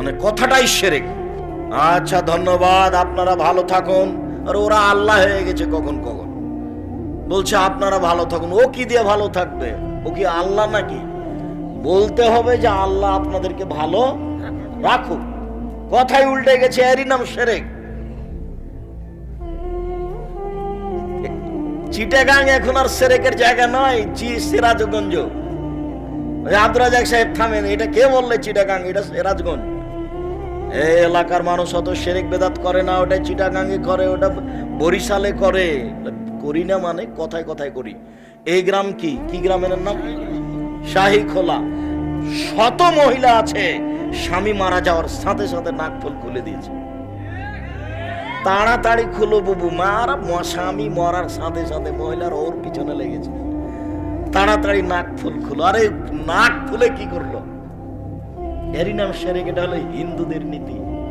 মানে কথাটাই শিরক। আচ্ছা ধন্যবাদ, আপনারা ভালো থাকুন। আর ওরা আল্লাহ হয়ে গেছে কখন কখন, বলছে আপনারা ভালো থাকুন। ও কি দিয়ে ভালো থাকবে? ও কি আল্লাহ নাকি? বলতে হবে যে আল্লাহ আপনাদেরকে ভালো রাখুক। কথাই উল্টে গেছে, এরই নাম শিরক। চিটাগাং এখন আর শিরকের জায়গা নয়, সিরাজগঞ্জ। আব্দুর রাজাক সাহেব থামেন, এটা কে বললে চিটাগাং? এটা সিরাজগঞ্জ। এই এলাকার মানুষ অত শিরক বেদাত করে না, ওটা চিটাগাঙ্গে করে, ওটা বরিশালে করে। করি না মানে কথায় কথায় করি। এই গ্রাম কি কি গ্রামের নাম? শাহীখোলা। শত মহিলা আছে স্বামী মারা যাওয়ার সাথে সাথে নাক ফুল খুলে দিয়েছে। তাড়াতাড়ি খুলো বুবু, স্বামী মরার সাথে সাথে মহিলার ওর পিছনে লেগেছে, তাড়াতাড়ি নাক ফুল খুলো। আরে নাক ফুলে কি করলো? এরই নাম শিরক। এটা হলো হিন্দুদের নীতি।